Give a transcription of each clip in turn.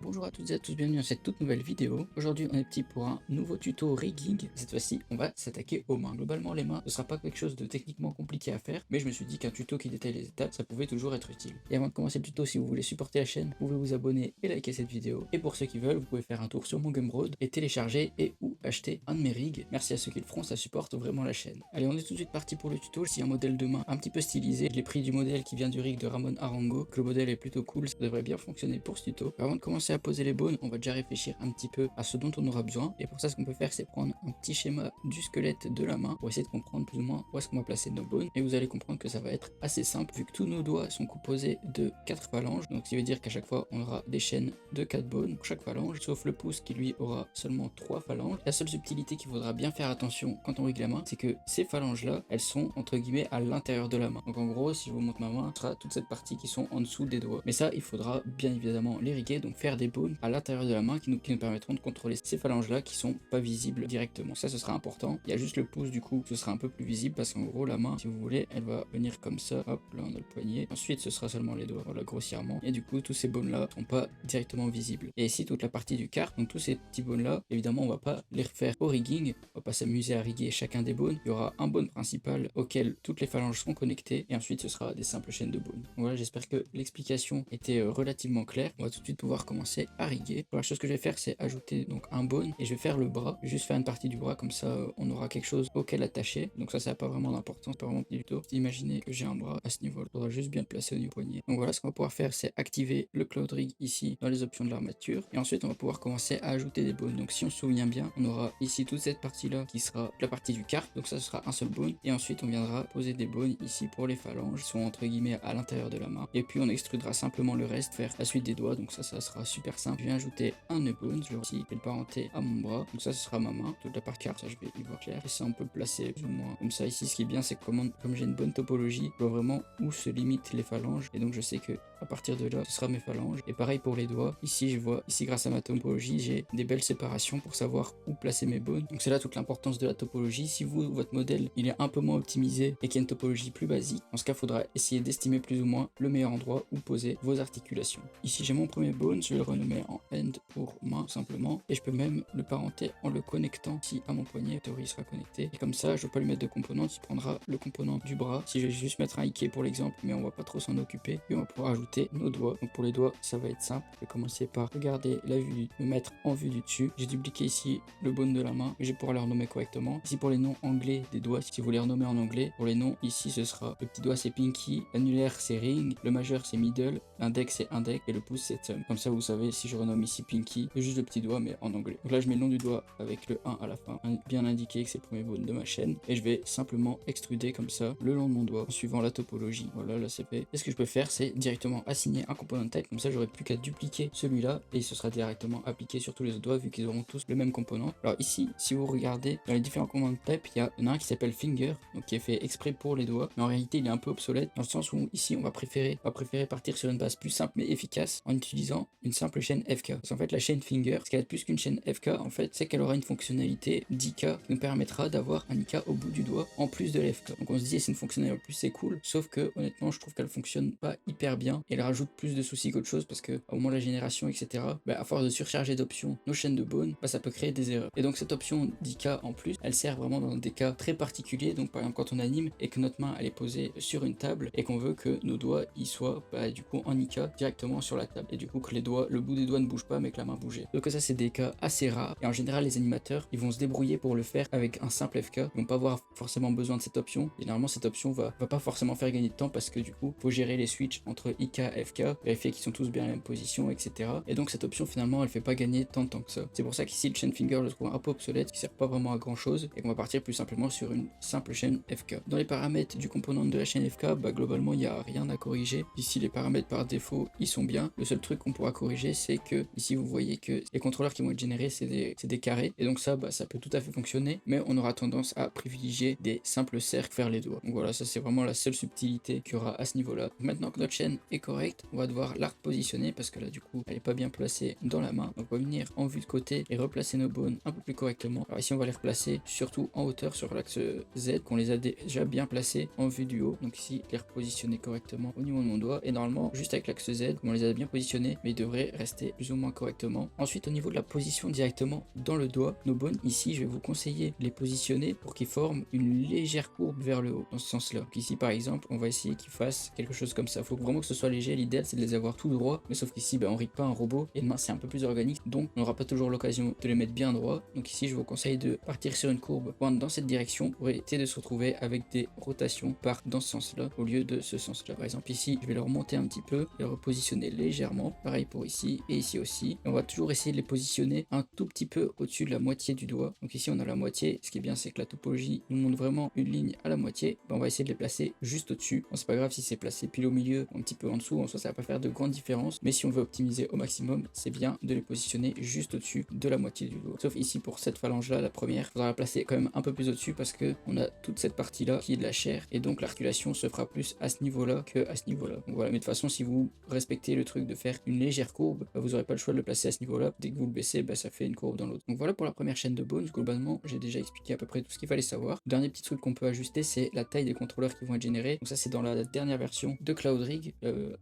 Bonjour à toutes et à tous, bienvenue dans cette toute nouvelle vidéo. Aujourd'hui on est parti pour un nouveau tuto rigging. Cette fois-ci on va s'attaquer aux mains. Globalement les mains ce sera pas quelque chose de techniquement compliqué à faire, mais je me suis dit qu'un tuto qui détaille les étapes ça pouvait toujours être utile. Et avant de commencer le tuto, si vous voulez supporter la chaîne, vous pouvez vous abonner et liker cette vidéo. Et pour ceux qui veulent, vous pouvez faire un tour sur mon Gumroad et télécharger et ou acheter un de mes rigs. Merci à ceux qui le feront, ça supporte vraiment la chaîne. Allez, on est tout de suite parti pour le tuto. C'est un modèle de main un petit peu stylisé. Je l'ai pris du modèle qui vient du rig de Ramon Arango, que le modèle est plutôt cool, ça devrait bien fonctionner pour ce tuto. Avant de commencer à poser les bones, on va déjà réfléchir un petit peu à ce dont on aura besoin. Et pour ça, ce qu'on peut faire, c'est prendre un petit schéma du squelette de la main pour essayer de comprendre plus ou moins où est-ce qu'on va placer nos bones. Et vous allez comprendre que ça va être assez simple vu que tous nos doigts sont composés de 4 phalanges. Donc, ce qui veut dire qu'à chaque fois, on aura des chaînes de 4 bones pour chaque phalange, sauf le pouce qui lui aura seulement 3 phalanges. La seule subtilité qu'il faudra bien faire attention quand on règle la main, c'est que ces phalanges-là, elles sont entre guillemets à l'intérieur de la main. Donc, en gros, si je vous montre ma main, ce sera toute cette partie qui sont en dessous des doigts. Mais ça, il faudra bien évidemment les riguer, donc faire des bones à l'intérieur de la main qui nous permettront de contrôler ces phalanges là qui sont pas visibles directement. Ça, ce sera important. Il y a juste le pouce, du coup ce sera un peu plus visible parce qu'en gros la main, si vous voulez, elle va venir comme ça. Hop, là on a le poignet, ensuite ce sera seulement les doigts, voilà, grossièrement, et du coup tous ces bones là sont pas directement visibles. Et ici toute la partie du quart, donc tous ces petits bones là, évidemment on va pas les refaire au rigging, on va pas s'amuser à riguer chacun des bones. Il y aura un bone principal auquel toutes les phalanges seront connectées et ensuite ce sera des simples chaînes de bones. Voilà, j'espère que l'explication était relativement claire. On va tout de suite pouvoir commencer à riguer. La chose que je vais faire, c'est ajouter donc un bone et je vais faire le bras. Je vais juste faire une partie du bras, comme ça on aura quelque chose auquel attacher. Donc ça n'a pas vraiment d'importance, pas vraiment du tout. Imaginez que j'ai un bras à ce niveau, il faudra juste bien le placer au niveau poignet. Donc voilà, ce qu'on va pouvoir faire, c'est activer le Cloud Rig ici dans les options de l'armature et ensuite on va pouvoir commencer à ajouter des bones. Donc si on se souvient bien, on aura ici toute cette partie là qui sera la partie du quart, donc ça ce sera un seul bone, et ensuite on viendra poser des bones ici pour les phalanges qui sont entre guillemets à l'intérieur de la main, et puis on extrudera simplement le reste, faire la suite des doigts. Donc ça sera super simple. Je vais ajouter un nœud bone, je vais aussi le parenter à mon bras, donc ça ce sera ma main, toute la partie quart, ça je vais y voir clair, et ça on peut placer plus ou moins comme ça. Ici ce qui est bien, c'est que comme j'ai une bonne topologie, je vois vraiment où se limitent les phalanges, et donc je sais que à partir de là ce sera mes phalanges. Et pareil pour les doigts, ici je vois, ici grâce à ma topologie, j'ai des belles séparations pour savoir où placer mes bones. Donc c'est là toute l'importance de la topologie. Si votre modèle il est un peu moins optimisé et qu'il y a une topologie plus basique, dans ce cas il faudra essayer d'estimer plus ou moins le meilleur endroit où poser vos articulations. Ici j'ai mon premier bone, je vais le renommer en end pour main simplement, et je peux même le parenter en le connectant ici à mon poignet. En théorie il sera connecté, et comme ça je ne vais pas lui mettre de composante, il prendra le composant du bras. Si je vais juste mettre un Ike pour l'exemple, mais on va pas trop s'en occuper, et on va pouvoir ajouter nos doigts. Donc pour les doigts ça va être simple, je vais commencer par regarder la vue, me mettre en vue du dessus. J'ai dupliqué ici le bone de la main, et je vais pouvoir le renommer correctement. Ici pour les noms anglais des doigts, si vous les renommez en anglais, pour les noms ici ce sera le petit doigt c'est pinky, l'annulaire c'est ring, le majeur c'est middle, l'index c'est index et le pouce c'est thumb. Comme ça vous savez, si je renomme ici pinky, c'est juste le petit doigt mais en anglais. Donc là je mets le nom du doigt avec le 1 à la fin, bien indiqué que c'est le premier bone de ma chaîne, et je vais simplement extruder comme ça le long de mon doigt en suivant la topologie. Voilà, là c'est fait. Et ce que je peux faire, c'est directement assigner un component type, comme ça j'aurai plus qu'à dupliquer celui-là et ce sera directement appliqué sur tous les autres doigts vu qu'ils auront tous le même component. Alors ici, si vous regardez dans les différents component type, il y en a un qui s'appelle finger, donc qui est fait exprès pour les doigts, mais en réalité il est un peu obsolète dans le sens où ici on va préférer partir sur une base plus simple mais efficace en utilisant une simple chaîne FK. Parce qu'en fait la chaîne finger, ce qu'elle a de plus qu'une chaîne FK en fait, c'est qu'elle aura une fonctionnalité d'IK qui nous permettra d'avoir un IK au bout du doigt en plus de l'FK. Donc on se dit c'est une fonctionnalité en plus, c'est cool, sauf que honnêtement je trouve qu'elle fonctionne pas hyper bien et elle rajoute plus de soucis qu'autre chose parce que au moment de la génération etc, à force de surcharger d'options nos chaînes de bones, ça peut créer des erreurs. Et donc cette option d'IK en plus, elle sert vraiment dans des cas très particuliers. Donc par exemple quand on anime et que notre main elle est posée sur une table et qu'on veut que nos doigts y soient du coup en IK directement sur la table, et du coup que les doigts, le bout des doigts ne bouge pas mais que la main bougeait. Donc ça c'est des cas assez rares, et en général les animateurs ils vont se débrouiller pour le faire avec un simple FK, ils vont pas avoir forcément besoin de cette option. Généralement cette option va pas forcément faire gagner de temps parce que du coup faut gérer les switches entre IK et FK, vérifier qu'ils sont tous bien à la même position, etc. Et donc cette option finalement elle fait pas gagner tant de temps que ça. C'est pour ça qu'ici le chain finger je le trouve un peu obsolète, qui sert pas vraiment à grand chose, et qu'on va partir plus simplement sur une simple chaîne FK. Dans les paramètres du component de la chaîne FK, globalement il n'y a rien à corriger. Ici les paramètres par défaut ils sont bien. Le seul truc qu'on pourra corriger c'est que ici vous voyez que les contrôleurs qui vont être générés c'est des carrés, et donc ça ça peut tout à fait fonctionner, mais on aura tendance à privilégier des simples cercles vers les doigts. Donc voilà, ça c'est vraiment la seule subtilité qu'il y aura à ce niveau là. Maintenant que notre chaîne est correcte, on va devoir la repositionner parce que là du coup elle est pas bien placée dans la main. Donc on va venir en vue de côté et replacer nos bones un peu plus correctement. Alors ici on va les replacer surtout en hauteur sur l'axe Z, qu'on les a déjà bien placés en vue du haut. Donc ici les repositionner correctement au niveau de mon doigt, et normalement juste avec l'axe Z, comme on les a bien positionnés, mais ils devraient rester plus ou moins correctement. Ensuite, au niveau de la position directement dans le doigt, nos bones, ici, je vais vous conseiller de les positionner pour qu'ils forment une légère courbe vers le haut, dans ce sens-là. Donc ici, par exemple, on va essayer qu'ils fassent quelque chose comme ça. Il faut vraiment que ce soit léger. L'idéal, c'est de les avoir tout droit, mais sauf qu'ici, on rig pas un robot, et demain, c'est un peu plus organique, donc on n'aura pas toujours l'occasion de les mettre bien droit. Donc ici, je vous conseille de partir sur une courbe pointe dans cette direction pour essayer de se retrouver avec des rotations par dans ce sens-là, au lieu de ce sens-là. Par exemple, ici, je vais le remonter un petit peu, et le repositionner légèrement. Pareil pour ici, et ici aussi. Et on va toujours essayer de les positionner un tout petit peu au-dessus de la moitié du doigt. Donc ici, on a la moitié. Ce qui est bien, c'est que la topologie nous montre vraiment une ligne à la moitié. On va essayer de les placer juste au-dessus. Bon, c'est pas grave si c'est placé pile au milieu ou un petit peu en dessous. En soi, ça va pas faire de grande différence. Mais si on veut optimiser au maximum, c'est bien de les positionner juste au-dessus de la moitié du doigt. Sauf ici pour cette phalange-là, la première, il faudra la placer quand même un peu plus au-dessus parce que on a toute cette partie-là qui est de la chair. Et donc l'articulation se fera plus à ce niveau-là que à ce niveau-là. Donc voilà, mais de toute façon, si vous respectez le truc de faire une légère courbe, vous n'aurez pas le choix de le placer à ce niveau-là. Dès que vous le baissez, ça fait une courbe dans l'autre. Donc voilà pour la première chaîne de bones. Globalement, j'ai déjà expliqué à peu près tout ce qu'il fallait savoir. Dernier petit truc qu'on peut ajuster, c'est la taille des contrôleurs qui vont être générés. Donc ça, c'est dans la dernière version de Cloud Rig,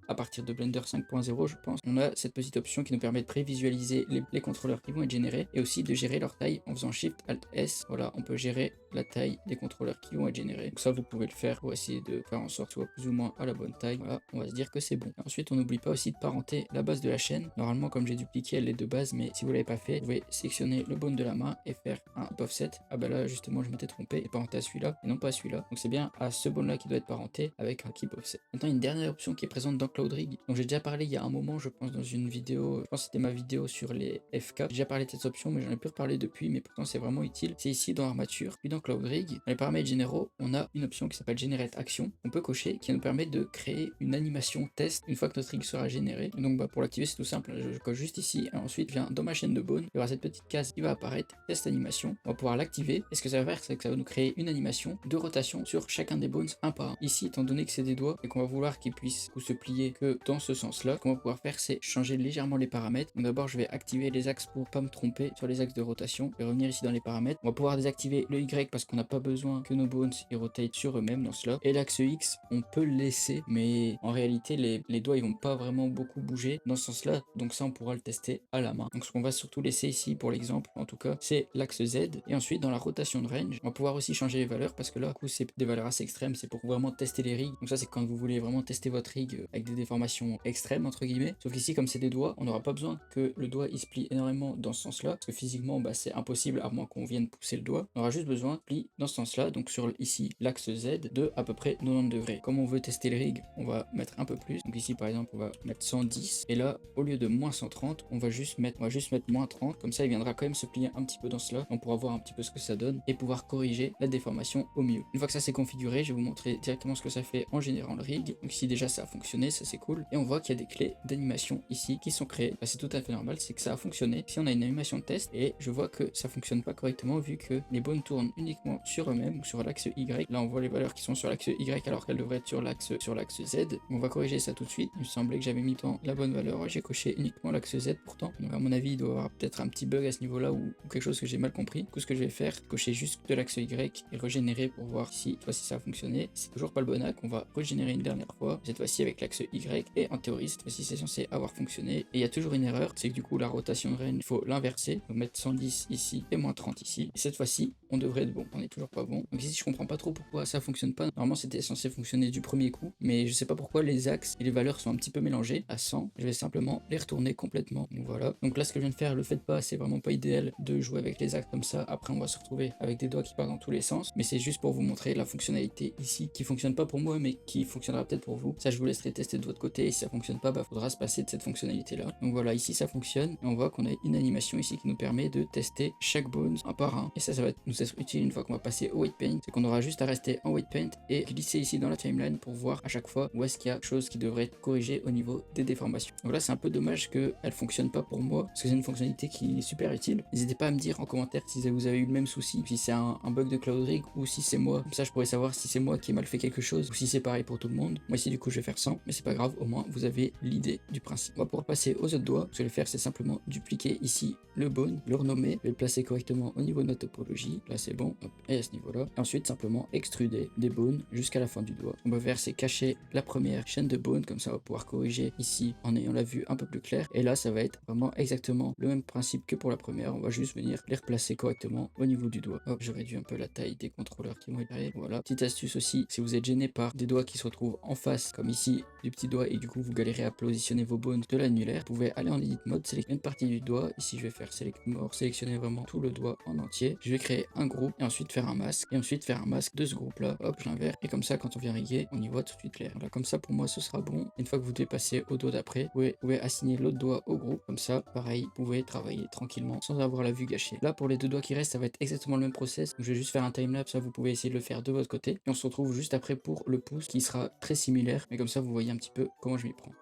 à partir de Blender 5.0, je pense. On a cette petite option qui nous permet de prévisualiser les contrôleurs qui vont être générés et aussi de gérer leur taille en faisant Shift Alt S. Voilà, on peut gérer la taille des contrôleurs qui vont être générés. Donc ça, vous pouvez le faire pour essayer de faire en sorte soit plus ou moins à la bonne taille. Voilà, on va se dire que c'est bon. Et ensuite, on n'oublie pas aussi de parenter la base de la chaîne. Normalement, comme j'ai dupliqué, elle est de base, mais si vous l'avez pas fait, vous pouvez sélectionner le bone de la main et faire un offset. Ah bah là, justement, je m'étais trompé et parenté à celui-là et non pas à celui-là. Donc c'est bien à ce bone là qui doit être parenté avec un keep offset. Maintenant, une dernière option qui est présente dans Cloud Rig. Donc j'ai déjà parlé il y a un moment, je pense, dans une vidéo, je pense que c'était ma vidéo sur les FK. J'ai déjà parlé de cette option, mais j'en ai plus reparlé depuis, mais pourtant c'est vraiment utile. C'est ici dans Armature, puis dans Cloud Rig. Dans les paramètres généraux, on a une option qui s'appelle Generate Action. On peut cocher qui nous permet de créer une animation test une fois que notre rig sera généré. Donc pour l'activer, c'est tout simple. Je coche juste ici et ensuite je viens dans ma chaîne de bone. Il y aura cette petite case qui va apparaître, test animation. On va pouvoir l'activer. Et ce que ça va faire, c'est que ça va nous créer une animation de rotation sur chacun des bones un par un. Ici, étant donné que c'est des doigts et qu'on va vouloir qu'ils puissent se plier que dans ce sens-là, ce qu'on va pouvoir faire, c'est changer légèrement les paramètres. Donc d'abord, je vais activer les axes pour pas me tromper sur les axes de rotation. Je vais revenir ici dans les paramètres. On va pouvoir désactiver le Y parce qu'on n'a pas besoin que nos bones ils rotate sur eux-mêmes dans cela. Et l'axe X, on peut le laisser, mais en réalité, les doigts ils vont pas vraiment beaucoup bouger dans ce sens-là. Donc ça, on pourra le tester à la main. Donc ce qu'on va surtout laisser ici pour l'exemple, en tout cas, c'est l'axe Z. Et ensuite, dans la rotation de range, on va pouvoir aussi changer les valeurs parce que là, du coup, c'est des valeurs assez extrêmes. C'est pour vraiment tester les rigs. Donc ça, c'est quand vous voulez vraiment tester votre rig avec des déformations extrêmes, entre guillemets. Sauf qu'ici, comme c'est des doigts, on n'aura pas besoin que le doigt il se plie énormément dans ce sens-là. Parce que physiquement, c'est impossible à moins qu'on vienne pousser le doigt. On aura juste besoin de pli dans ce sens-là. Donc sur ici, l'axe Z de à peu près 90 degrés. Comme on veut tester le rig, on va mettre un peu plus. Donc ici, par exemple, on va mettre 110. Et là, au lieu de moins 130, on va juste mettre moins 30. Comme ça, il viendra quand même se plier un petit peu dans cela. On pourra voir un petit peu ce que ça donne et pouvoir corriger la déformation au mieux. Une fois que ça c'est configuré, je vais vous montrer directement ce que ça fait en générant le rig. Donc ici déjà ça a fonctionné, ça c'est cool. Et on voit qu'il y a des clés d'animation ici qui sont créées. C'est tout à fait normal, c'est que ça a fonctionné. Si on a une animation de test et je vois que ça fonctionne pas correctement vu que les bones tournent uniquement sur eux-mêmes ou sur l'axe Y. Là on voit les valeurs qui sont sur l'axe Y alors qu'elles devraient être sur l'axe Z. On va corriger ça tout de suite. Il me semblait que j'avais mis dans la bonne valeur. J'ai coché uniquement l'axe Z pourtant. Donc à mon avis il doit y avoir peut-être un petit bug à ce niveau-là ou quelque chose que j'ai mal compris. Du coup ce que je vais faire, cocher juste de l'axe Y et régénérer pour voir si cette fois-ci ça a fonctionné. C'est toujours pas le bon axe, on va régénérer une dernière fois, cette fois-ci avec l'axe Y et en théorie cette fois-ci c'est censé avoir fonctionné. Et il y a toujours une erreur, c'est que du coup la rotation de range, il faut l'inverser, donc mettre 110 ici et moins 30 ici. Et cette fois-ci on devrait être bon, on est toujours pas bon. Donc ici je comprends pas trop pourquoi ça fonctionne pas. Normalement c'était censé fonctionner du premier coup, mais je sais pas pourquoi les axes et les valeurs sont un petit peu mélangées à 100. Je vais simplement les retourner complètement. Donc voilà. Donc là ce que je viens de faire, le faites pas, c'est vraiment pas idéal de jouer avec les axes comme ça. Après on va se retrouver avec des doigts qui partent dans tous les sens, mais c'est juste pour vous montrer la fonctionnalité ici qui fonctionne pas pour moi mais qui fonctionnera peut-être pour vous. Ça je vous laisserai tester de votre côté et si ça fonctionne pas, faudra se passer de cette fonctionnalité là. Donc voilà, ici ça fonctionne et on voit qu'on a une animation ici qui nous permet de tester chaque bones un par un et ça va nous être utile une fois qu'on va passer au white paint. C'est qu'on aura juste à rester en white paint et glisser ici dans la timeline pour voir à chaque fois où est-ce qu'il y a quelque chose qui devrait être corrigé au niveau des déformations. Donc là c'est un peu dommage qu'elle fonctionne pas pour moi parce que c'est une fonctionnalité qui est super utile. N'hésitez pas à me dire en commentaire si vous avez eu le même souci, si c'est un bug de Cloud Rig ou si c'est moi. Comme ça je pourrais savoir si c'est moi qui ai mal fait quelque chose ou si c'est pareil pour tout le monde. Moi ici du coup je vais faire 100 mais c'est pas grave, au moins vous avez l'idée du principe. On va pouvoir passer aux autres doigts. Ce que je vais faire c'est simplement dupliquer ici le bone, le renommer, je vais le placer correctement au niveau de notre topologie, là c'est bon, hop, et à ce niveau-là. Et ensuite simplement extruder des bones jusqu'à la fin du doigt. On va faire c'est cacher la première chaîne de bones, comme ça on va pouvoir corriger ici en ayant la vue un peu plus claire. Et là ça va être vraiment exactement le même principe que pour la première, on va juste venir les replacer correctement au niveau du doigt. Hop, je réduis un peu la taille des contrôleurs qui vont être derrière. Voilà, petite astuce aussi, si vous êtes gêné par des doigts qui se retrouvent en face, comme ici du petit doigt, et du coup vous galérez à positionner vos bones de l'annulaire, vous pouvez aller en edit mode, sélectionner une partie du doigt. Ici je vais faire select more, sélectionner vraiment tout le doigt en entier. Je vais créer un groupe et ensuite faire un masque, et ensuite faire un masque de ce groupe là. Hop, je l'inverse, et comme ça quand on vient riguer, on y voit tout de suite clair. Voilà, comme ça pour moi ce sera bon. Une fois que vous devez passer au doigt d'après, vous pouvez assigner l'autre doigt au groupe, comme ça pareil, vous pouvez travailler tranquillement sans avoir la vue gâchée. Là pour les deux doigts qui restent, ça va être exactement le même process. Donc, je vais juste faire un timelapse, ça vous pouvez essayer de le faire de votre côté, et on se retrouve juste après pour le pouce qui sera très similaire, mais comme ça vous voyez un petit peu comment je m'y prends.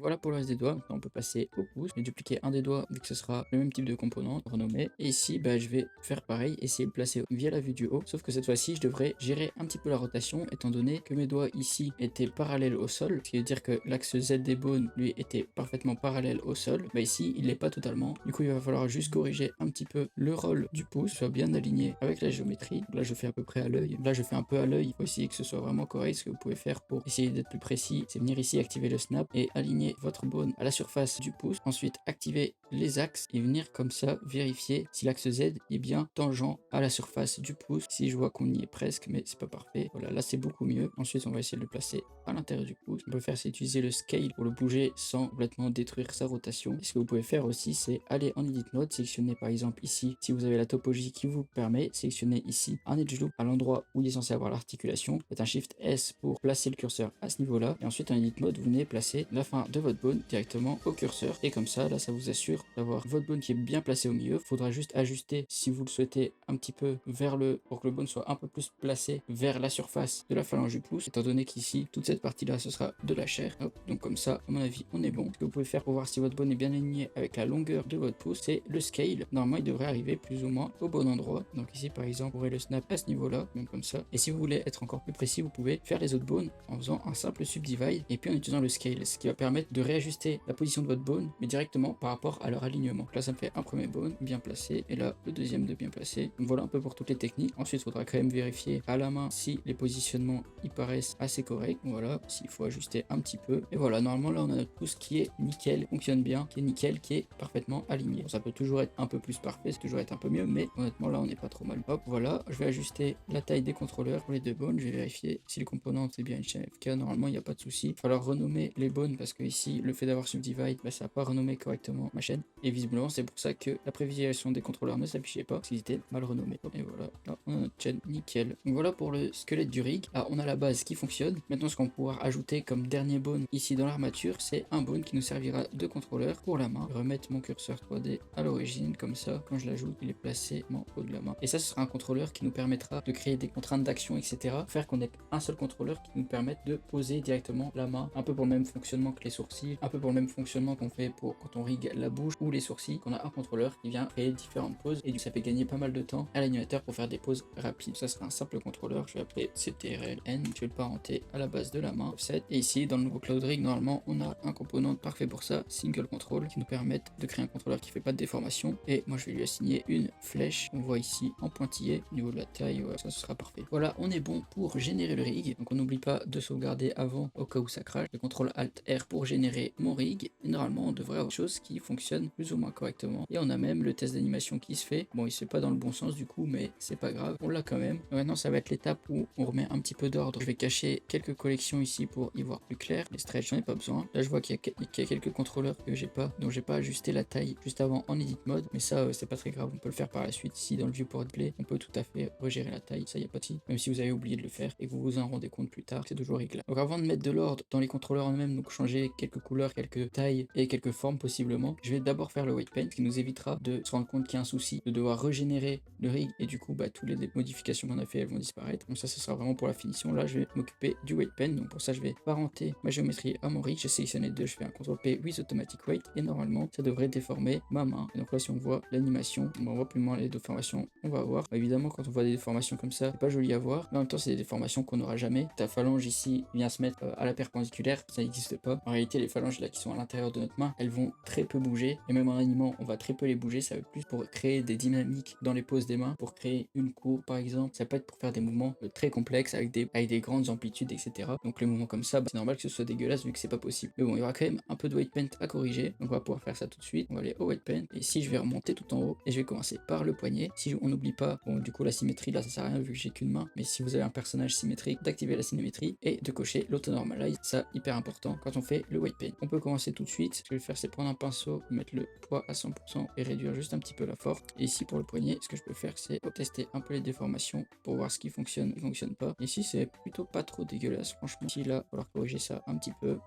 Voilà pour le reste des doigts. Maintenant on peut passer au pouce. Je vais dupliquer un des doigts vu que ce sera le même type de composante renommé. Et ici je vais faire pareil, essayer de placer via la vue du haut. Sauf que cette fois-ci je devrais gérer un petit peu la rotation étant donné que mes doigts ici étaient parallèles au sol. Ce qui veut dire que l'axe Z des bones lui était parfaitement parallèle au sol. Bah ici il l'est pas totalement. Du coup il va falloir juste corriger un petit peu le rôle du pouce, soit bien aligné avec la géométrie. Là je fais à peu près à l'œil. Là je fais un peu à l'œil. Il faut essayer que ce soit vraiment correct. Ce que vous pouvez faire pour essayer d'être plus précis, c'est venir ici activer le snap et aligner votre bone à la surface du pouce. Ensuite activer les axes et venir comme ça vérifier si l'axe Z est bien tangent à la surface du pouce. Si je vois qu'on y est presque, mais c'est pas parfait. Voilà, là c'est beaucoup mieux. Ensuite on va essayer de le placer à l'intérieur du pouce. On peut faire c'est utiliser le scale pour le bouger sans complètement détruire sa rotation. Et ce que vous pouvez faire aussi, c'est aller en edit mode, sélectionner par exemple ici, si vous avez la topologie qui vous permet, sélectionner ici un edge loop à l'endroit où il est censé avoir l'articulation. Faites un shift S pour placer le curseur à ce niveau là, et ensuite en edit mode vous venez placer la fin de votre bone directement au curseur, et comme ça là ça vous assure d'avoir votre bone qui est bien placé au milieu. Faudra juste ajuster si vous le souhaitez un petit peu vers le, pour que le bone soit un peu plus placé vers la surface de la phalange du pouce, étant donné qu'ici toute cette partie là ce sera de la chair. Hop, donc comme ça à mon avis on est bon. Ce que vous pouvez faire pour voir si votre bone est bien aligné avec la longueur de votre pouce, c'est le scale. Normalement il devrait arriver plus ou moins au bon endroit. Donc ici par exemple vous aurez le snap à ce niveau là, même comme ça. Et si vous voulez être encore plus précis, vous pouvez faire les autres bones en faisant un simple subdivide et puis en utilisant le scale, ce qui va permettre de réajuster la position de votre bone mais directement par rapport à leur alignement. Donc là ça me fait un premier bone bien placé et là le deuxième de bien placé. Donc voilà un peu pour toutes les techniques. Ensuite il faudra quand même vérifier à la main si les positionnements y paraissent assez corrects. Voilà, s'il faut ajuster un petit peu. Et voilà, normalement là on a notre pouce qui est nickel, fonctionne bien, qui est nickel, qui est parfaitement aligné. Bon, ça peut toujours être un peu plus parfait, c'est toujours être un peu mieux, mais honnêtement là on n'est pas trop mal. Hop, voilà, je vais ajuster la taille des contrôleurs pour les deux bones. Je vais vérifier si les composantes c'est bien HMFK. Normalement il n'y a pas de souci. Il va falloir renommer les bones parce que ici le fait d'avoir subdivide, bah, ça n'a pas renommé correctement ma chaîne. Et visiblement c'est pour ça que la prévisualisation des contrôleurs ne s'affichait pas, parce qu'ils étaient mal renommés. Et voilà, là on a notre chaîne nickel. Donc voilà pour le squelette du rig. Ah, on a la base qui fonctionne. Maintenant ce qu'on va pouvoir ajouter comme dernier bone ici dans l'armature, c'est un bone qui nous servira de contrôleur pour la main. Je vais remettre mon curseur 3D à l'origine, comme ça quand je l'ajoute il est placé en haut de la main. Et ça ce sera un contrôleur qui nous permettra de créer des contraintes d'action, etc. Faire qu'on ait un seul contrôleur qui nous permette de poser directement la main, un peu pour le même fonctionnement que les sourcils, un peu pour le même fonctionnement qu'on fait pour quand on rig la bouche ou les sourcils, qu'on a un contrôleur qui vient créer différentes poses, et ça fait gagner pas mal de temps à l'animateur pour faire des poses rapides. Ça sera un simple contrôleur, je vais appeler CTRL-N, je vais le parenter à la base de la main, offset. Et ici dans le nouveau Cloud Rig, normalement on a un composant parfait pour ça, Single Control, qui nous permet de créer un contrôleur qui fait pas de déformation. Et moi je vais lui assigner une flèche, on voit ici en pointillé au niveau de la taille, ouais, ça ce sera parfait. Voilà, on est bon pour générer le rig, donc on n'oublie pas de sauvegarder avant au cas où ça crache. Le contrôle Alt R pour générer mon rig, et normalement on devrait avoir quelque chose qui fonctionne plus ou moins correctement. Et on a même le test d'animation qui se fait. Bon, il se fait pas dans le bon sens du coup, mais c'est pas grave, on l'a quand même. Donc maintenant ça va être l'étape où on remet un petit peu d'ordre. Je vais cacher quelques collections ici pour y voir plus clair. Les stretch, j'en ai pas besoin. Là je vois qu'il y a quelques contrôleurs que j'ai pas, dont j'ai pas ajusté la taille juste avant en edit mode, mais ça c'est pas très grave, on peut le faire par la suite. Ici dans le viewport play, on peut tout à fait regérer la taille, ça y a pas de souci, même si vous avez oublié de le faire et que vous vous en rendez compte plus tard, c'est toujours réglable. Donc avant de mettre de l'ordre dans les contrôleurs en eux-mêmes, donc changer quelques couleurs, quelques tailles et quelques formes possiblement, je vais d'abord faire le weight paint, qui nous évitera de se rendre compte qu'il y a un souci, de devoir régénérer le rig, et du coup bah toutes les modifications qu'on a fait elles vont disparaître. Donc ça ce sera vraiment pour la finition. Là je vais m'occuper du weight paint, donc pour ça je vais parenter ma géométrie à mon rig. J'ai sélectionné deux, je fais un CTRL P with automatic weight, et normalement ça devrait déformer ma main. Et donc là si on voit l'animation, on voit plus ou moins les déformations on va avoir. Bah, évidemment quand on voit des déformations comme ça, c'est pas joli à voir, mais en même temps c'est des déformations qu'on n'aura jamais. Ta phalange ici vient se mettre à la perpendiculaire, ça n'existe pas. En réalité réalité, les phalanges là qui sont à l'intérieur de notre main, elles vont très peu bouger. Et même en animant, on va très peu les bouger. Ça va être plus pour créer des dynamiques dans les poses des mains, pour créer une courbe par exemple. Ça peut être pour faire des mouvements très complexes avec des grandes amplitudes, etc. Donc les mouvements comme ça, c'est normal que ce soit dégueulasse vu que c'est pas possible. Mais bon, il y aura quand même un peu de white paint à corriger. Donc on va pouvoir faire ça tout de suite. On va aller au white paint. Et ici, je vais remonter tout en haut et je vais commencer par le poignet. Si on n'oublie pas, bon, du coup, la symétrie là, ça sert à rien vu que j'ai qu'une main. Mais si vous avez un personnage symétrique, d'activer la symétrie et de cocher l'auto-normalize. Ça, hyper important quand on fait le white paint. On peut commencer tout de suite. Ce que je vais faire, c'est prendre un pinceau, mettre le poids à 100% et réduire juste un petit peu la force. Et ici, pour le poignet, ce que je peux faire, c'est tester un peu les déformations pour voir ce qui fonctionne, qui fonctionne pas. Ici, c'est plutôt pas trop dégueulasse, franchement. Ici, là, il va falloir corriger ça un petit peu.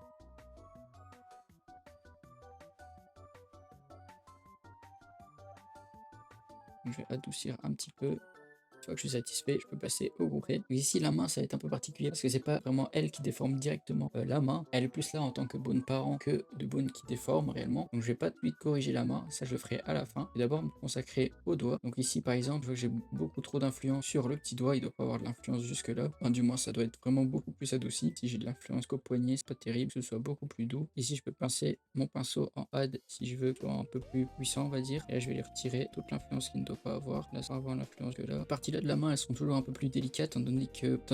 Je vais adoucir un petit peu. Une fois que je suis satisfait, je peux passer au gros trait. Donc ici, la main, ça va être un peu particulier parce que c'est pas vraiment elle qui déforme directement la main. Elle est plus là en tant que bonne parent que de bonne qui déforme réellement. Donc je vais pas tout de suite corriger la main, ça je le ferai à la fin. Et d'abord me consacrer au doigt. Donc ici, par exemple, je vois que j'ai beaucoup trop d'influence sur le petit doigt. Il doit pas avoir de l'influence jusque là. Enfin, du moins, ça doit être vraiment beaucoup plus adouci. Si j'ai de l'influence qu'au poignet, c'est pas terrible, que ce soit beaucoup plus doux. Ici, je peux pincer mon pinceau en add si je veux qu'il soit un peu plus puissant, on va dire. Et là, je vais les retirer toute l'influence qu'il ne doit pas avoir. Là, sans avoir l'influence que là. Partie là de la main, elles sont toujours un peu plus délicates, étant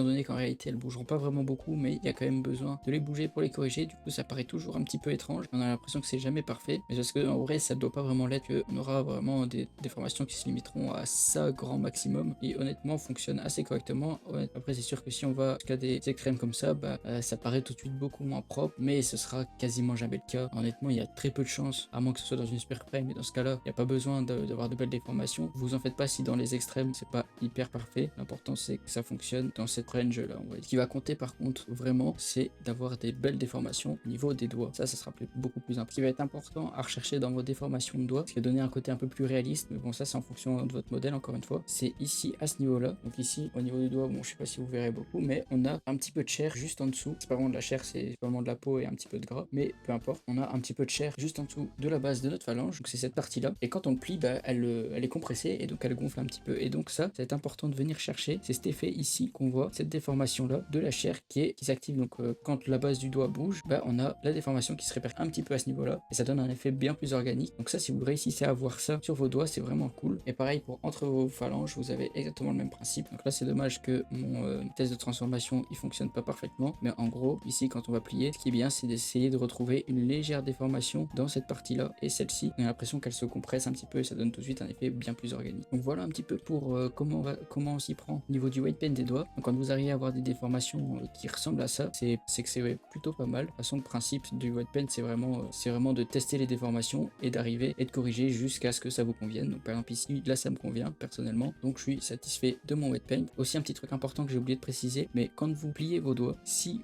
donné qu'en réalité elles bougeront pas vraiment beaucoup, mais il y a quand même besoin de les bouger pour les corriger. Du coup, ça paraît toujours un petit peu étrange. On a l'impression que c'est jamais parfait, mais parce que en vrai, ça doit pas vraiment l'être. On aura vraiment des déformations qui se limiteront à ça grand maximum et honnêtement fonctionne assez correctement. Ouais. Après, c'est sûr que si on va jusqu'à des extrêmes comme ça, ça paraît tout de suite beaucoup moins propre, mais ce sera quasiment jamais le cas. Honnêtement, il y a très peu de chances, à moins que ce soit dans une super frame, mais dans ce cas-là, il n'y a pas besoin d'avoir de belles déformations. Vous en faites pas si dans les extrêmes c'est pas hyper parfait. L'important c'est que ça fonctionne dans cette range là. Ce qui va compter par contre vraiment, c'est d'avoir des belles déformations au niveau des doigts. Ça sera beaucoup plus important. Ce qui va être important à rechercher dans vos déformations de doigts, ce qui va donner un côté un peu plus réaliste, mais bon, ça c'est en fonction de votre modèle encore une fois. C'est ici à ce niveau là. Donc ici au niveau du doigt, bon, je sais pas si vous verrez beaucoup, mais on a un petit peu de chair juste en dessous. C'est pas vraiment de la chair, c'est vraiment de la peau et un petit peu de gras, mais peu importe. On a un petit peu de chair juste en dessous de la base de notre phalange. Donc c'est cette partie là. Et quand on le plie, elle est compressée et donc elle gonfle un petit peu. Et donc ça va être important de venir chercher, c'est cet effet ici qu'on voit, cette déformation là de la chair qui s'active. Donc quand la base du doigt bouge, on a la déformation qui se répercute un petit peu à ce niveau là et ça donne un effet bien plus organique. Donc ça, si vous réussissez à avoir ça sur vos doigts, c'est vraiment cool. Et pareil pour entre vos phalanges, vous avez exactement le même principe. Donc là, c'est dommage que mon test de transformation il fonctionne pas parfaitement, mais en gros ici quand on va plier, ce qui est bien, c'est d'essayer de retrouver une légère déformation dans cette partie là et celle-ci, on a l'impression qu'elle se compresse un petit peu et ça donne tout de suite un effet bien plus organique. Donc voilà un petit peu pour comment on s'y prend au niveau du white paint des doigts. Donc quand vous arrivez à avoir des déformations qui ressemblent à ça, c'est que c'est plutôt pas mal. De toute façon, le principe du white paint, c'est vraiment de tester les déformations et d'arriver et de corriger jusqu'à ce que ça vous convienne. Donc par exemple ici, là ça me convient personnellement, donc je suis satisfait de mon white paint. Aussi un petit truc important que j'ai oublié de préciser, mais quand vous pliez vos doigts, si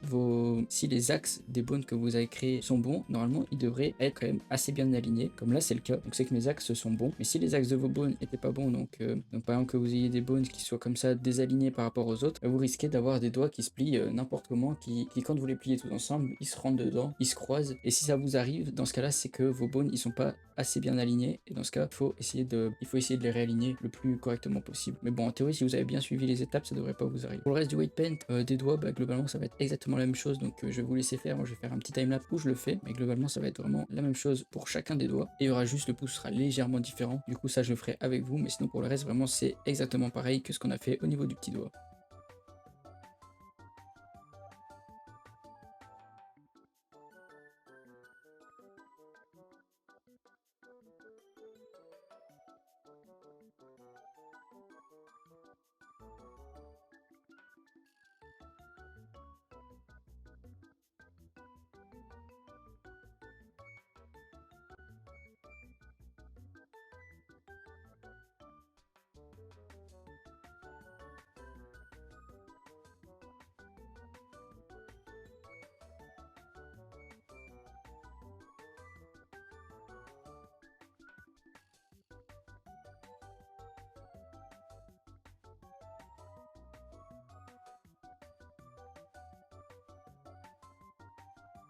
les axes des bones que vous avez créés sont bons, normalement ils devraient être quand même assez bien alignés, comme là c'est le cas. Donc c'est que mes axes sont bons, mais si les axes de vos bones étaient pas bons, donc par exemple que vous ayez des bones qui soient comme ça désalignés par rapport aux autres, vous risquez d'avoir des doigts qui se plient n'importe comment, qui quand vous les pliez tous ensemble, ils se rentrent dedans, ils se croisent, et si ça vous arrive, dans ce cas là, c'est que vos bones ils sont pas assez bien alignés, et dans ce cas, il faut essayer de les réaligner le plus correctement possible. Mais bon, en théorie, si vous avez bien suivi les étapes, ça devrait pas vous arriver. Pour le reste du white paint des doigts, globalement ça va être exactement la même chose, donc je vais vous laisser faire. Moi je vais faire un petit timelapse où je le fais, mais globalement ça va être vraiment la même chose pour chacun des doigts, et il y aura juste le pouce sera légèrement différent, du coup ça je le ferai avec vous, mais sinon pour le reste vraiment c'est exactement pareil que ce qu'on a fait au niveau du petit doigt.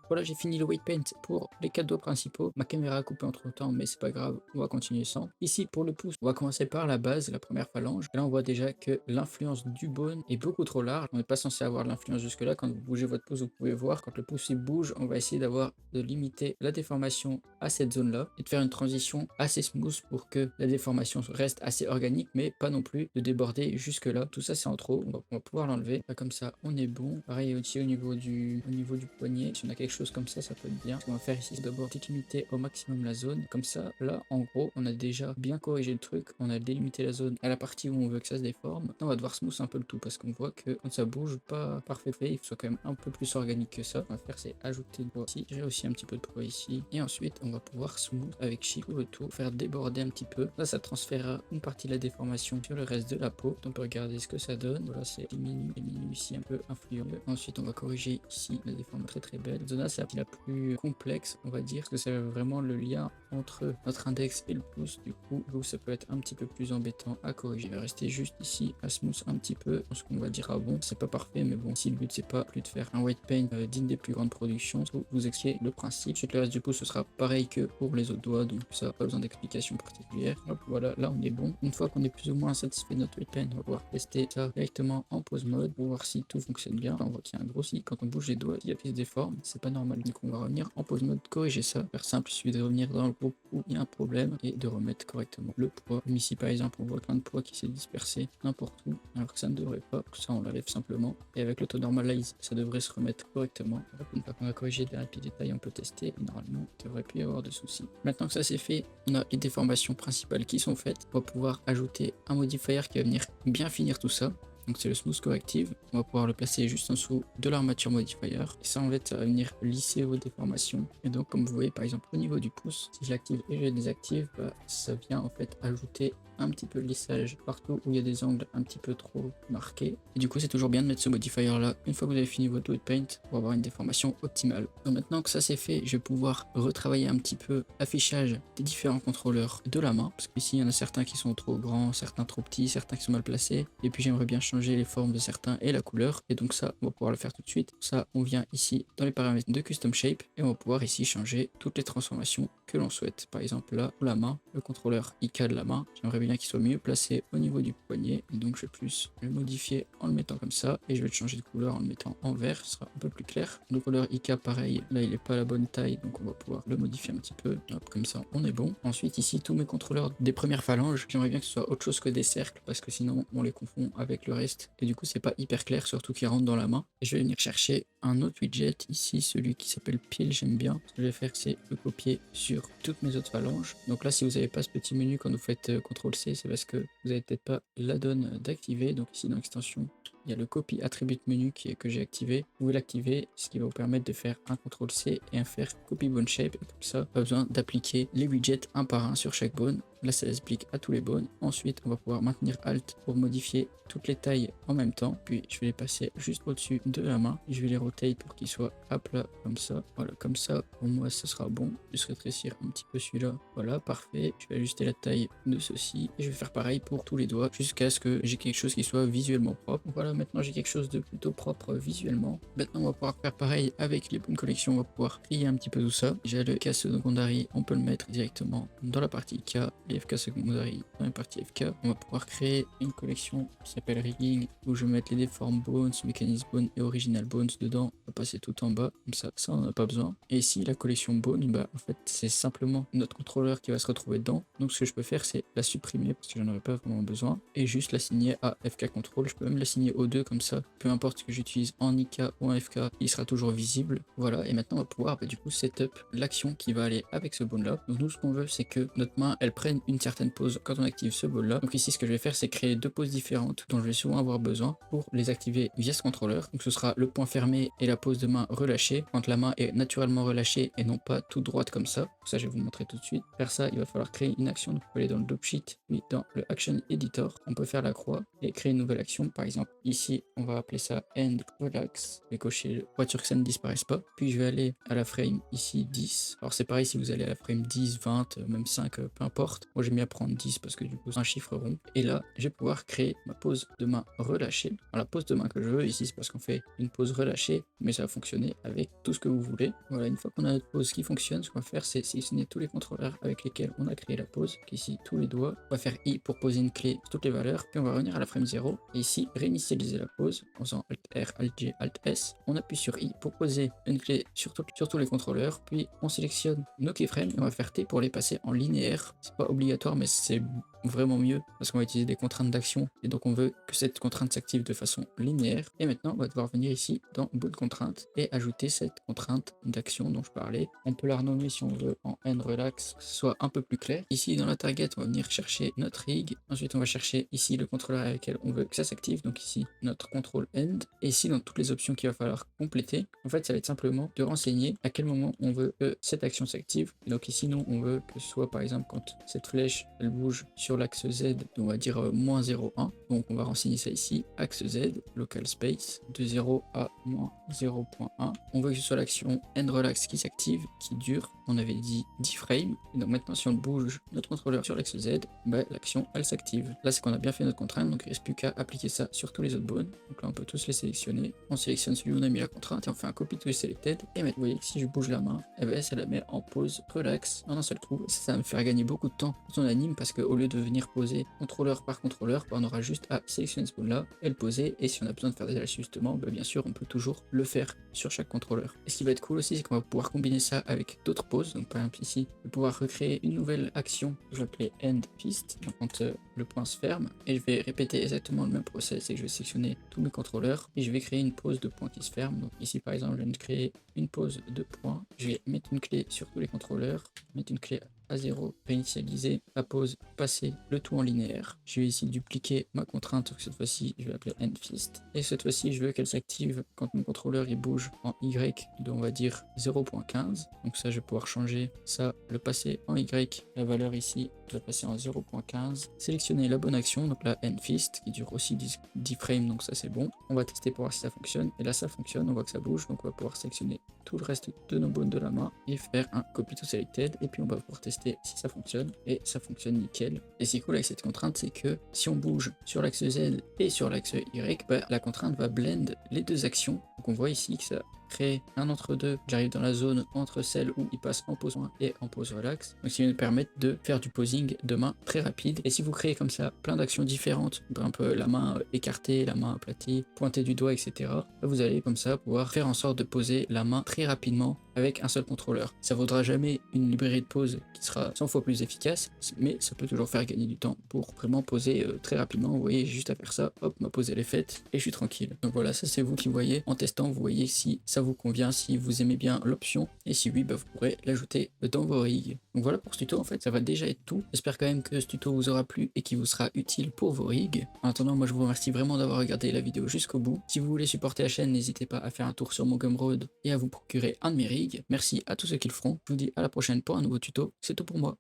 Voilà, j'ai fini le weight paint pour les 4 doigts principaux. Ma caméra a coupé entre temps, mais c'est pas grave, on va continuer sans. Ici, pour le pouce, on va commencer par la base, la première phalange. Et là, on voit déjà que l'influence du bone est beaucoup trop large. On n'est pas censé avoir l'influence jusque-là. Quand vous bougez votre pouce, vous pouvez voir, quand le pouce il bouge, on va essayer de limiter la déformation à cette zone-là et de faire une transition assez smooth pour que la déformation reste assez organique, mais pas non plus de déborder jusque-là. Tout ça, c'est en trop. On va pouvoir l'enlever. Comme ça, on est bon. Pareil aussi au niveau du poignet. Si on a quelque chose comme ça peut être bien. Ce qu'on va faire ici, c'est d'abord délimiter au maximum la zone. Comme ça, là, en gros, on a déjà bien corrigé le truc. On a délimité la zone à la partie où on veut que ça se déforme. Maintenant, on va devoir smooth un peu le tout parce qu'on voit que quand ça bouge pas parfait, il faut soit quand même un peu plus organique que ça. Ce qu'on va faire, c'est ajouter de poids ici. J'ai aussi un petit peu de poids ici. Et ensuite, on va pouvoir smooth avec Shift le tout, faire déborder un petit peu. Là, ça transférera une partie de la déformation sur le reste de la peau. On peut regarder ce que ça donne. Voilà, c'est diminue ici un peu influent. Ensuite, on va corriger ici la déformation très belle. Cette zone-là, c'est la plus complexe, on va dire, parce que c'est vraiment le lien entre notre index et le pouce. Du coup, ça peut être un petit peu plus embêtant à corriger. Je vais rester juste ici à smooth un petit peu. Ce qu'on va dire, ah bon, c'est pas parfait, mais bon, si le but c'est pas plus de faire un weight paint digne des plus grandes productions, vous expliquer le principe. Ensuite, le reste du pouce, ce sera pareil que pour les autres doigts, donc ça, pas besoin d'explication particulière. Hop, voilà, là on est bon. Une fois qu'on est plus ou moins satisfait de notre weight paint, on va pouvoir tester ça directement en pose mode pour voir si tout fonctionne bien. Là, on voit qu'il y a un gros si quand on bouge les doigts, il y a qui se déforme, c'est pas normal. Donc on va revenir en pose mode, corriger ça, faire simple, il suffit de revenir dans le groupe où il y a un problème et de remettre correctement le poids. Comme ici par exemple, on voit plein de poids qui s'est dispersé n'importe où, alors que ça ne devrait pas. Tout ça on l'enlève simplement et avec l'auto normalize, ça devrait se remettre correctement. Une fois qu'on a corrigé les petits détails, on peut tester et normalement il devrait plus y avoir de soucis. Maintenant que ça c'est fait, on a les déformations principales qui sont faites. On va pouvoir ajouter un modifier qui va venir bien finir tout ça. Donc c'est le smooth corrective, on va pouvoir le placer juste en dessous de l'armature modifier et ça en fait ça va venir lisser vos déformations. Et donc comme vous voyez par exemple au niveau du pouce, si je l'active et je le désactive, ça vient en fait ajouter un petit peu de lissage partout où il y a des angles un petit peu trop marqués. Et du coup c'est toujours bien de mettre ce modifier là une fois que vous avez fini votre weight paint pour avoir une déformation optimale. Donc maintenant que ça c'est fait, je vais pouvoir retravailler un petit peu l'affichage des différents contrôleurs de la main, parce qu'ici il y en a certains qui sont trop grands, certains trop petits, certains qui sont mal placés, et puis j'aimerais bien changer les formes de certains et la couleur, et donc ça on va pouvoir le faire tout de suite. Ça on vient ici dans les paramètres de custom shape et on va pouvoir ici changer toutes les transformations que l'on souhaite. Par exemple là pour la main, le contrôleur IK de la main, j'aimerais bien qu'il soit mieux placé au niveau du poignet, et donc je vais plus le modifier en le mettant comme ça, et je vais le changer de couleur en le mettant en vert, ce sera un peu plus clair. Le contrôleur IK pareil, là il est pas à la bonne taille, donc on va pouvoir le modifier un petit peu. Hop, comme ça on est bon. Ensuite ici tous mes contrôleurs des premières phalanges, j'aimerais bien que ce soit autre chose que des cercles, parce que sinon on les confond avec le reste et du coup c'est pas hyper clair, surtout qu'ils rentrent dans la main. Et je vais venir chercher un autre widget ici, celui qui s'appelle pile, j'aime bien. Ce que je vais faire c'est le copier sur toutes mes autres phalanges. Donc là si vous n'avez pas ce petit menu quand vous faites CTRL-C, c'est parce que vous n'avez peut-être pas l'add-on d'activer. Donc ici dans l'extension il y a le copy attribute menu que j'ai activé. Vous l'activez, ce qui va vous permettre de faire un CTRL-C et un faire copy bone shape. Et comme ça, pas besoin d'appliquer les widgets un par un sur chaque bone. Là, ça s'applique à tous les bones. Ensuite, on va pouvoir maintenir Alt pour modifier toutes les tailles en même temps. Puis, je vais les passer juste au-dessus de la main. Je vais les rotate pour qu'ils soient à plat comme ça. Voilà, comme ça, pour moi, ça sera bon. Juste rétrécir un petit peu celui-là. Voilà, parfait. Je vais ajuster la taille de ceci. Et je vais faire pareil pour tous les doigts jusqu'à ce que j'ai quelque chose qui soit visuellement propre. Voilà, maintenant, j'ai quelque chose de plutôt propre visuellement. Maintenant, on va pouvoir faire pareil avec les bones collections. On va pouvoir trier un petit peu tout ça. J'ai le cas secondary, on peut le mettre directement dans la partie K. Les FK secondary dans la partie FK. On va pouvoir créer une collection qui s'appelle rigging où je vais mettre les deform bones, mechanism bones et original bones dedans. On va passer tout en bas, comme ça on n'en a pas besoin. Et ici la collection bones, en fait c'est simplement notre contrôleur qui va se retrouver dedans. Donc ce que je peux faire c'est la supprimer parce que j'en aurais pas vraiment besoin et juste l'assigner à FK control. Je peux même l'assigner aux deux comme ça, peu importe ce que j'utilise en IK ou en FK, il sera toujours visible. Voilà, et maintenant on va pouvoir du coup setup l'action qui va aller avec ce bone là. Donc nous ce qu'on veut c'est que notre main elle prenne une certaine pose quand on active ce ball là. Donc ici ce que je vais faire c'est créer deux poses différentes dont je vais souvent avoir besoin pour les activer via ce contrôleur. Donc ce sera le point fermé et la pose de main relâchée quand la main est naturellement relâchée et non pas toute droite comme ça. Donc ça je vais vous montrer tout de suite. Pour faire ça il va falloir créer une action. Donc on peut aller dans le dope sheet puis dans le action editor on peut faire la croix et créer une nouvelle action. Par exemple ici on va appeler ça end relax. Je vais cocher le voiture que ça ne disparaisse pas. Puis je vais aller à la frame ici 10. Alors c'est pareil si vous allez à la frame 10, 20, même 5, peu importe. Moi j'aime bien prendre 10 parce que du coup c'est un chiffre rond. Et là je vais pouvoir créer ma pose de main relâchée. Alors la pose de main que je veux ici c'est parce qu'on fait une pose relâchée mais ça va fonctionner avec tout ce que vous voulez. Voilà, une fois qu'on a notre pause qui fonctionne, ce qu'on va faire, c'est sélectionner tous les contrôleurs avec lesquels on a créé la pause. Donc ici, tous les doigts. On va faire I pour poser une clé sur toutes les valeurs. Puis on va revenir à la frame 0. Et ici, réinitialiser la pause en faisant Alt R, Alt G, Alt S. On appuie sur I pour poser une clé sur tous les contrôleurs. Puis on sélectionne nos keyframes et on va faire T pour les passer en linéaire. C'est pas obligatoire, mais c'est vraiment mieux parce qu'on va utiliser des contraintes d'action et donc on veut que cette contrainte s'active de façon linéaire. Et maintenant on va devoir venir ici dans bout de contrainte et ajouter cette contrainte d'action dont je parlais. On peut la renommer si on veut en end relax, que ce soit un peu plus clair. Ici dans la target on va venir chercher notre rig, ensuite on va chercher ici le contrôleur avec lequel on veut que ça s'active, donc ici notre contrôle end, et ici dans toutes les options qu'il va falloir compléter, en fait ça va être simplement de renseigner à quel moment on veut que cette action s'active. Donc ici nous on veut que ce soit par exemple quand cette flèche elle bouge sur l'axe Z, on va dire moins 0,1. Donc on va renseigner ça ici, axe Z, local space, de 0 à moins 0,1. On veut que ce soit l'action end relax qui s'active, qui dure, on avait dit 10 frames. Et donc maintenant si on bouge notre contrôleur sur l'axe Z, bah, l'action elle s'active. Là c'est qu'on a bien fait notre contrainte, donc il ne reste plus qu'à appliquer ça sur tous les autres bones. Donc là on peut tous les sélectionner. On sélectionne celui où on a mis la contrainte et on fait un copy to selected. Et maintenant vous voyez que si je bouge la main, eh ben, ça la met en pause relax en un seul trou. Ça va me faire gagner beaucoup de temps quand on anime parce qu'au lieu de venir poser contrôleur par contrôleur, on aura juste à sélectionner ce bone là et le poser, et si on a besoin de faire des ajustements, bien sûr on peut toujours le faire sur chaque contrôleur. Et ce qui va être cool aussi, c'est qu'on va pouvoir combiner ça avec d'autres poses. Donc par exemple ici, je vais pouvoir recréer une nouvelle action que je vais appeler end fist, donc quand le point se ferme, et je vais répéter exactement le même process, c'est que je vais sélectionner tous mes contrôleurs et je vais créer une pose de point qui se ferme. Donc ici par exemple je viens de créer une pose de point, je vais mettre une clé sur tous les contrôleurs, mettre une clé à 0, réinitialiser la pause, passer le tout en linéaire. Je vais ici dupliquer ma contrainte, donc cette fois-ci je vais appeler end fist, et cette fois-ci je veux qu'elle s'active quand mon contrôleur il bouge en Y de on va dire 0.15. donc ça je vais pouvoir changer ça, le passer en Y, la valeur ici je vais passer en 0.15, sélectionner la bonne action, donc la end fist qui dure aussi 10 frames, donc ça c'est bon. On va tester pour voir si ça fonctionne, et là ça fonctionne, on voit que ça bouge, donc on va pouvoir sélectionner tout le reste de nos bones de la main et faire un copy to selected, et puis on va pouvoir tester si ça fonctionne, et ça fonctionne nickel. Et ce qui est cool avec cette contrainte, c'est que si on bouge sur l'axe Z et sur l'axe Y, la contrainte va blend les deux actions. Donc on voit ici que ça crée un entre-deux. J'arrive dans la zone entre celle où il passe en pause point et en pause relax. Donc, ce qui va nous permettre de faire du posing de main très rapide. Et si vous créez comme ça plein d'actions différentes, un peu la main écartée, la main aplatie, pointer du doigt, etc., vous allez comme ça pouvoir faire en sorte de poser la main très rapidement avec un seul contrôleur. Ça vaudra jamais une librairie de pause qui sera 100 fois plus efficace, mais ça peut toujours faire gagner du temps pour vraiment poser très rapidement. Vous voyez, j'ai juste à faire ça, hop, ma pause elle est faite et je suis tranquille. Donc voilà, ça c'est vous qui voyez. En testant, vous voyez si ça vous convient, si vous aimez bien l'option, et si oui, vous pourrez l'ajouter dans vos rigs. Donc voilà pour ce tuto, en fait, ça va déjà être tout. J'espère quand même que ce tuto vous aura plu et qu'il vous sera utile pour vos rigs. En attendant, moi je vous remercie vraiment d'avoir regardé la vidéo jusqu'au bout. Si vous voulez supporter la chaîne, n'hésitez pas à faire un tour sur mon Gumroad et à vous procurer un de mes rigs. Merci à tous ceux qui le feront. Je vous dis à la prochaine pour un nouveau tuto. C'est tout pour moi.